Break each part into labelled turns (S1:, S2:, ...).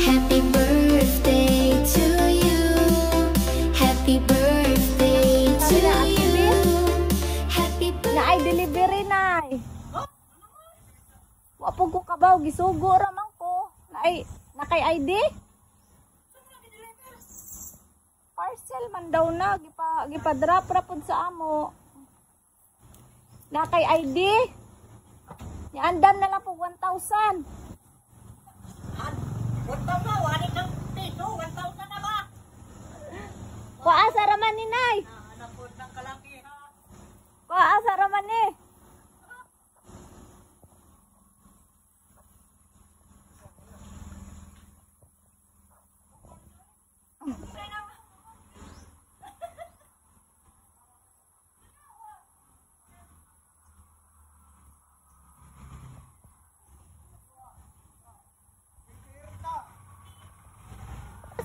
S1: Happy birthday to you. Happy birthday to you. Happy birthday.
S2: Na ay delivery na ay. Wapog ko kabaw, gisugo ramang ko. Na ay, nakay ID? Parcel man daw na, gipa-drop rapod sa amo. Nakay ID? Niandam na lang po 1,000.
S3: 1,000 na, wali ng piso, 1,000 na ba?
S2: Paasa raman ni Nay.
S3: Anak po ng kalaki ha.
S2: Paasa raman ni.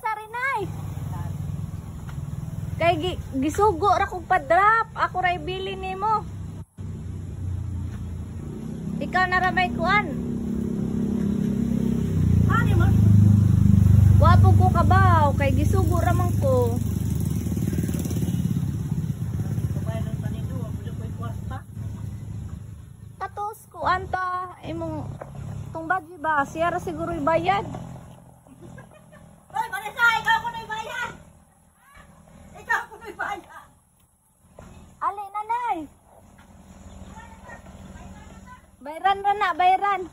S2: Sarinay. Kay gisugo ra kog pa-drop. Ako ra ibili nimo. Ikaw na ra may kuan.
S3: Ano man?
S2: Wapo ko kabaw kay gisugo ra man ko.
S3: Kabayan ng panido, ako na po yung kwarta.
S2: Tatos ko anta imong tungbaji ba? Siya ra siguro ibayad.
S3: Hoy, Vanessa, ikaw ko na ibayan! Ikaw ko na ibayan!
S2: Ali nanay. Bayran ra na, bayran.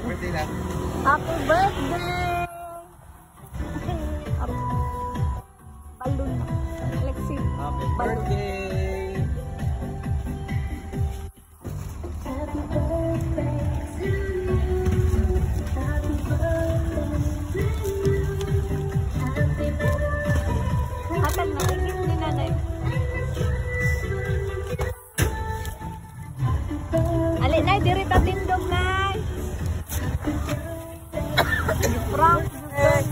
S4: Birthday na.
S2: Happy birthday! Balloon. Lexi.
S4: Happy birthday!
S2: Hatag na, ingin ni nanay. Ali, nay, diri ta tindog, nay. Prank, nay.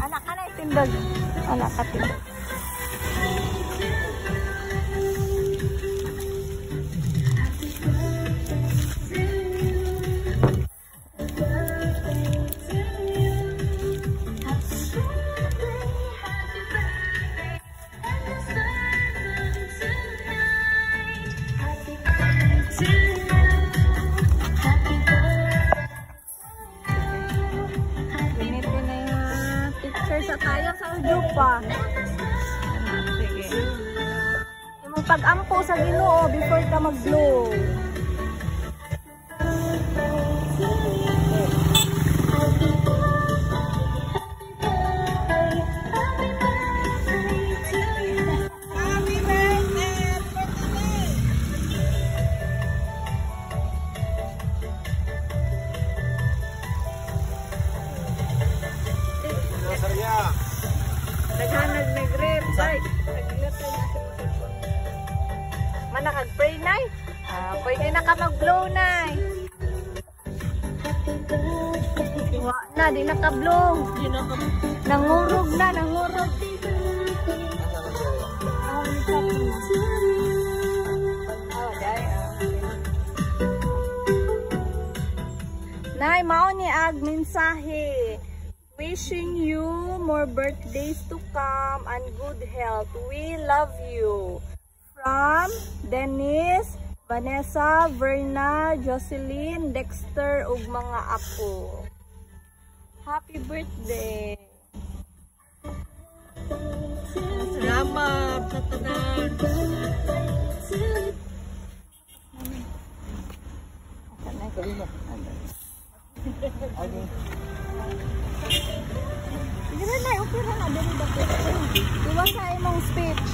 S2: Anak ka na tindog. Anak ka tindog. Gamitin na yung picture sa tayo sa jupa. Sige. Yung pag-ampo sa Ginoo before ka mag-blow. Naghanag nag-rep. Ay, nag-rep na. Manakag-pray, nay. Pwede na ka mag-blow, nay. Wa na, di naka-blow. Nangurog na, nangurog. Nay, mao ni ag mensahe. Wishing you more birthdays to come and good health. We love you. From Dennis, Vanessa, Verna, Jocelyn, Dexter, ug mga apo. Happy birthday.
S3: Salamat sa tanan.
S2: Sige na, nay. Okay na. Dali ba? Iwan sa imong speech.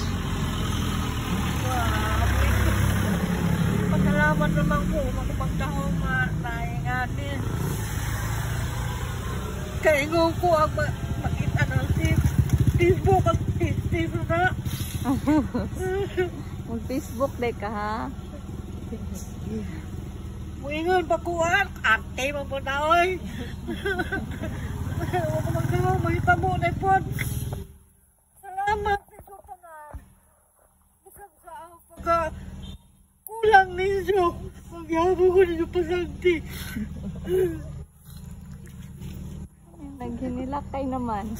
S3: Pasalamat naman ko makapagtahong maayang atin. Kaingo ko ang makita ng Facebook at Facebook na
S2: Mag-Facebook day ka ha.
S3: Muingon bakuan, arte mo po na oy. Huwag ko magdawa, mahitamo na ipon. Salamat nito ka na. Bukan sa ako pagka kulang ninyo. Magyabo ko ninyo pasanti.
S2: Naghinilakay naman.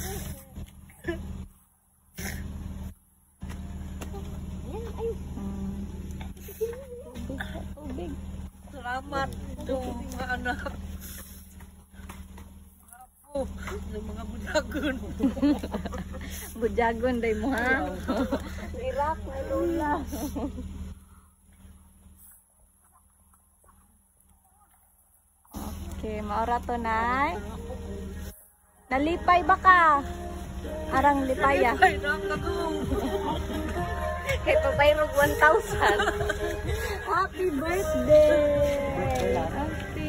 S2: Tubig.
S3: Salamat itong mga anak. Apo, ng mga budagon.
S2: Bujagon day mo ha. Irak na lula. Okay, maora to nay. Nalipay ba ka? Arang lipaya.
S3: Ay, nakagong.
S2: Kay papayrog 1,000. Happy birthday! Happy!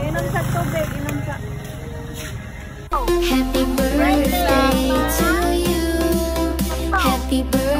S2: Inom sa tubig, inom sa...
S1: Happy birthday to you. Happy birthday.